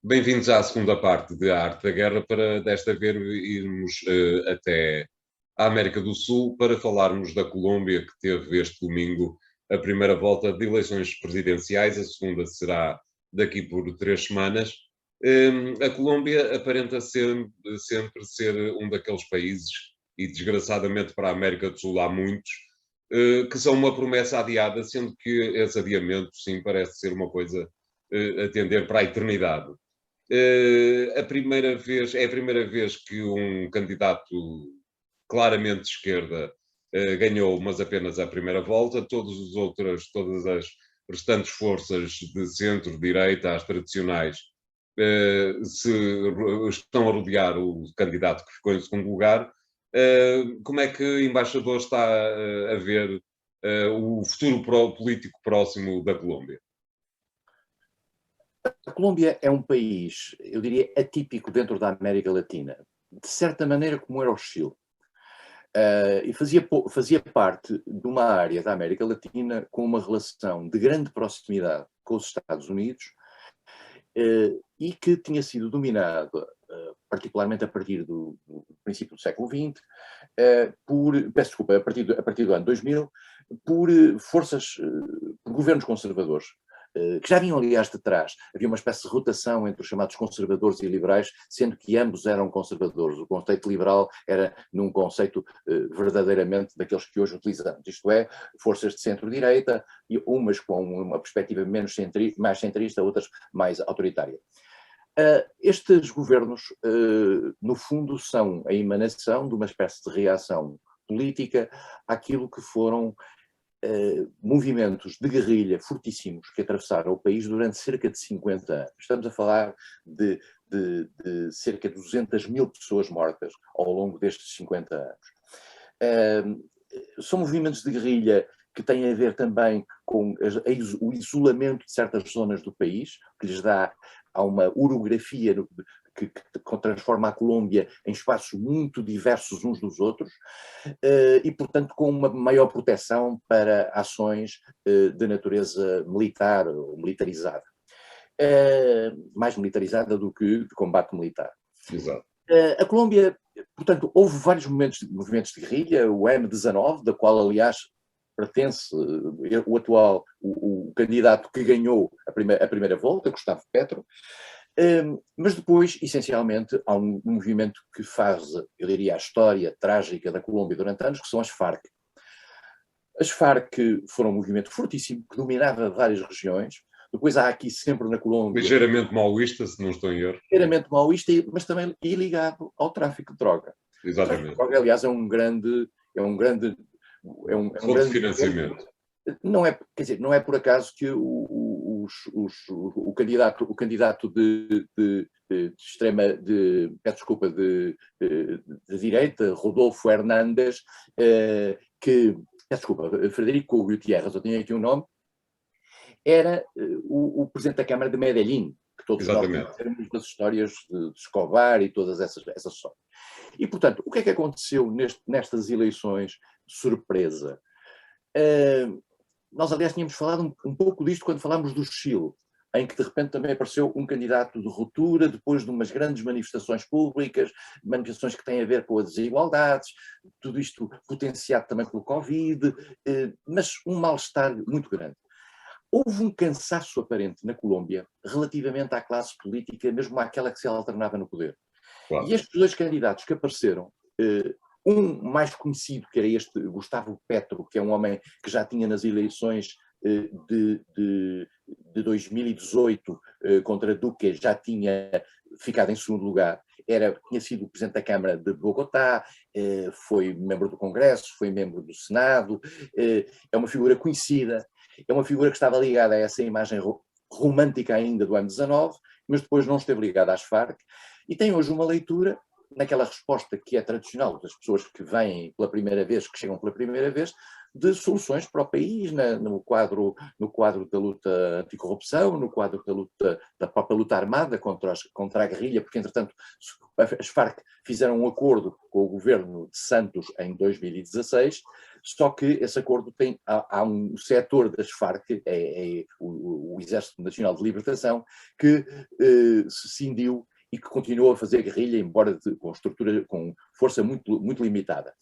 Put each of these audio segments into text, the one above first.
Bem-vindos à segunda parte de A Arte da Guerra, para desta vez irmos até a América do Sul para falarmos da Colômbia, que teve este domingo a primeira volta de eleições presidenciais, a segunda será daqui por 3 semanas. A Colômbia aparenta sempre ser um daqueles países, e desgraçadamente para a América do Sul há muitos, que são uma promessa adiada, sendo que esse adiamento, sim, parece ser uma coisa a tender para a eternidade. É a primeira vez que um candidato claramente de esquerda ganhou, mas apenas a primeira volta. Todas as restantes forças de centro-direita, as tradicionais, estão a rodear o candidato que ficou em segundo lugar. Como é que o embaixador está a ver o futuro político próximo da Colômbia? A Colômbia é um país, eu diria, atípico dentro da América Latina, de certa maneira como era o Chile. E fazia parte de uma área da América Latina com uma relação de grande proximidade com os Estados Unidos e que tinha sido dominada, particularmente a partir do princípio do século XX, a partir do ano 2000, por por governos conservadores, que já vinham, aliás, de trás. Havia uma espécie de rotação entre os chamados conservadores e liberais, sendo que ambos eram conservadores. O conceito liberal era num conceito verdadeiramente daqueles que hoje utilizamos, isto é, forças de centro-direita, e umas com uma perspectiva mais centrista, outras mais autoritária. Estes governos, no fundo, são a emanação de uma espécie de reação política àquilo que foram movimentos de guerrilha fortíssimos que atravessaram o país durante cerca de 50 anos. Estamos a falar de cerca de 200 mil pessoas mortas ao longo destes 50 anos. São movimentos de guerrilha que têm a ver também com o isolamento de certas zonas do país, que lhes dá a uma orografia que transforma a Colômbia em espaços muito diversos uns dos outros, e, portanto, com uma maior proteção para ações de natureza militar ou militarizada. Mais militarizada do que de combate militar. Exato. A Colômbia, portanto, houve vários movimentos de guerrilha, o M19, da qual, aliás, pertence o candidato que ganhou a primeira volta, Gustavo Petro. Mas depois, essencialmente, há um movimento que faz, eu diria, a história trágica da Colômbia durante anos, que são as Farc. As Farc foram um movimento fortíssimo, que dominava várias regiões. Depois há aqui sempre na Colômbia... Ligeiramente maoísta, se não estou em erro. Ligeiramente maoísta, mas também ligado ao tráfico de droga. Exatamente. O tráfico de droga, aliás, é um grande fonte de financiamento. Não é, quer dizer, não é por acaso que o candidato de direita, Rodolfo Hernández, Frederico Gutiérrez, eu tenho aqui um nome, era o presidente da Câmara de Medellín, que todos nós conhecemos das histórias de Escobar e todas essas histórias. E, portanto, o que é que aconteceu nestas eleições de surpresa? Nós, aliás, tínhamos falado um pouco disto quando falámos do Chile, em que de repente também apareceu um candidato de ruptura, depois de umas grandes manifestações públicas, manifestações que têm a ver com as desigualdades, tudo isto potenciado também pelo Covid, mas um mal-estar muito grande. Houve um cansaço aparente na Colômbia relativamente à classe política, mesmo àquela que se alternava no poder. Claro. E estes dois candidatos que apareceram, um mais conhecido, que era este Gustavo Petro, que é um homem que já tinha nas eleições de 2018 contra Duque, já tinha ficado em segundo lugar, tinha sido o presidente da Câmara de Bogotá, foi membro do Congresso, foi membro do Senado, é uma figura conhecida, é uma figura que estava ligada a essa imagem romântica ainda do ano 19, mas depois não esteve ligada às Farc, e tem hoje uma leitura naquela resposta que é tradicional das pessoas que vêm pela primeira vez, que chegam pela primeira vez, de soluções para o país, no quadro da luta anticorrupção, no quadro da própria luta armada contra a guerrilha, porque, entretanto, as Farc fizeram um acordo com o governo de Santos em 2016 Só que esse acordo há um setor das Farc, o Exército Nacional de Libertação, que se cindiu e que continuou a fazer guerrilha, embora com força muito, muito limitada.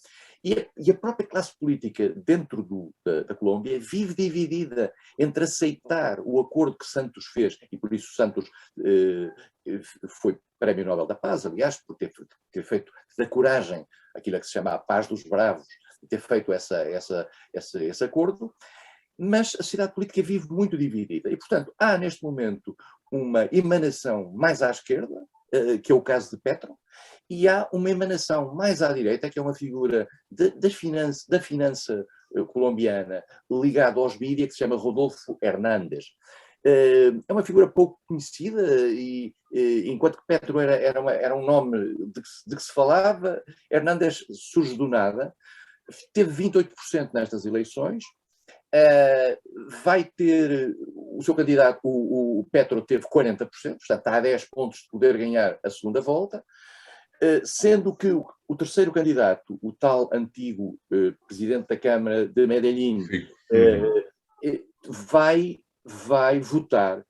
E a própria classe política dentro da Colômbia vive dividida entre aceitar o acordo que Santos fez, e por isso Santos foi Prémio Nobel da Paz, aliás, por ter feito da coragem, aquilo que se chama a paz dos bravos, ter feito esse acordo, mas a sociedade política vive muito dividida. E, portanto, há neste momento uma emanação mais à esquerda, que é o caso de Petro, e há uma emanação mais à direita, que é uma figura da finança colombiana ligada aos mídias, que se chama Rodolfo Hernández. É uma figura pouco conhecida, e enquanto que Petro era um nome de que se falava, Hernández surge do nada, teve 28% nestas eleições, vai ter o seu candidato, o Petro, teve 40%, portanto está a 10 pontos de poder ganhar a segunda volta, sendo que o terceiro candidato, o tal antigo presidente da Câmara de Medellín, vai votar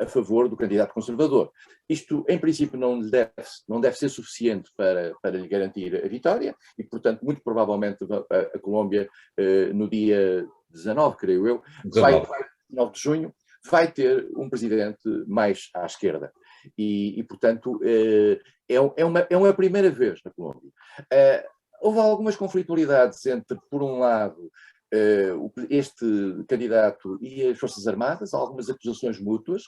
a favor do candidato conservador. Isto, em princípio, não deve ser suficiente para lhe garantir a vitória e, portanto, muito provavelmente a Colômbia, no dia 19, creio eu, 19 de junho, vai ter um presidente mais à esquerda. E portanto, é uma primeira vez na Colômbia. Houve algumas conflitualidades entre, por um lado, este candidato e as Forças Armadas, algumas acusações mútuas.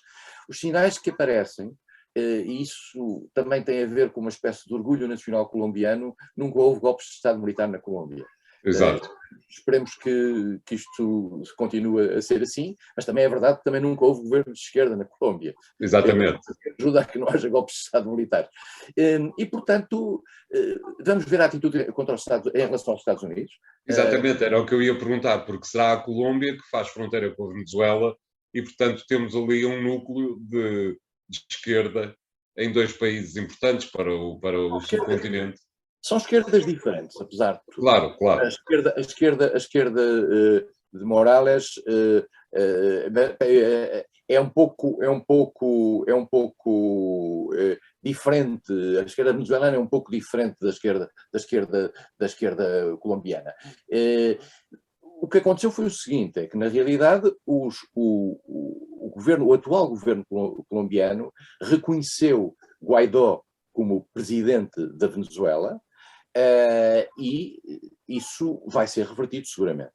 Os sinais que aparecem, e isso também tem a ver com uma espécie de orgulho nacional colombiano, nunca houve golpes de Estado militar na Colômbia. Exato. Esperemos que isto continue a ser assim, mas também é verdade que também nunca houve governo de esquerda na Colômbia. Exatamente. Ajuda a que não haja golpes de Estado militares. E, portanto, vamos ver a atitude contra os Estados, em relação aos Estados Unidos. Exatamente, era o que eu ia perguntar, porque será a Colômbia que faz fronteira com a Venezuela e, portanto, temos ali um núcleo de esquerda em dois países importantes para o subcontinente. São esquerdas diferentes, apesar de tudo. Claro, claro. A esquerda de Morales é um pouco diferente. A esquerda venezuelana é um pouco diferente da esquerda colombiana. O que aconteceu foi o seguinte, é que na realidade o atual governo colombiano reconheceu Guaidó como presidente da Venezuela, e isso vai ser revertido seguramente.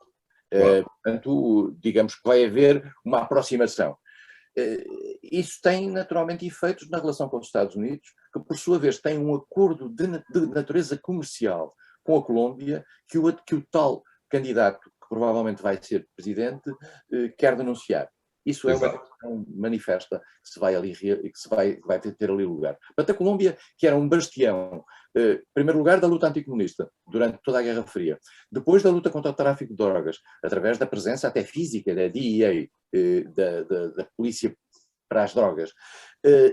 Portanto, digamos que vai haver uma aproximação. Isso tem naturalmente efeitos na relação com os Estados Unidos, que por sua vez tem um acordo de natureza comercial com a Colômbia, que o tal candidato, que provavelmente vai ser presidente, quer denunciar. Isso é uma questão manifesta que se vai ali e que vai ter ali lugar. Portanto, a Colômbia, que era um bastião, em primeiro lugar, da luta anticomunista, durante toda a Guerra Fria, depois da luta contra o tráfico de drogas, através da presença até física da DEA, da Polícia para as Drogas,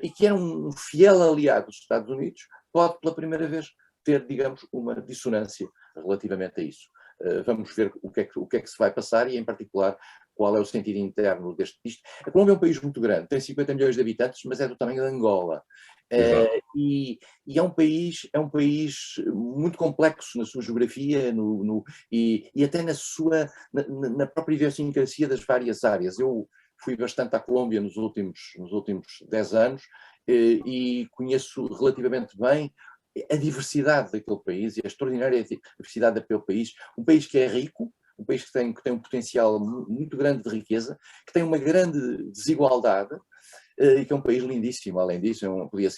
e que era um fiel aliado dos Estados Unidos, pode, pela primeira vez, ter, digamos, uma dissonância relativamente a isso. Vamos ver o que é que se vai passar e, em particular, qual é o sentido interno disto. A Colômbia é um país muito grande, tem 50 milhões de habitantes, mas é do tamanho de Angola. E é um país muito complexo na sua geografia e até na própria idiosincrasia das várias áreas. Eu fui bastante à Colômbia nos últimos 10 anos e conheço relativamente bem a diversidade daquele país e a extraordinária diversidade daquele país. Um país que é rico, um país que tem um potencial muito grande de riqueza, que tem uma grande desigualdade e que é um país lindíssimo. Além disso, podia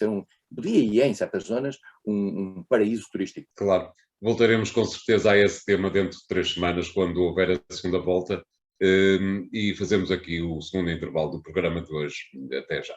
e é, em certas zonas, um paraíso turístico. Claro. Voltaremos com certeza a esse tema dentro de 3 semanas, quando houver a segunda volta, e fazemos aqui o segundo intervalo do programa de hoje. Até já.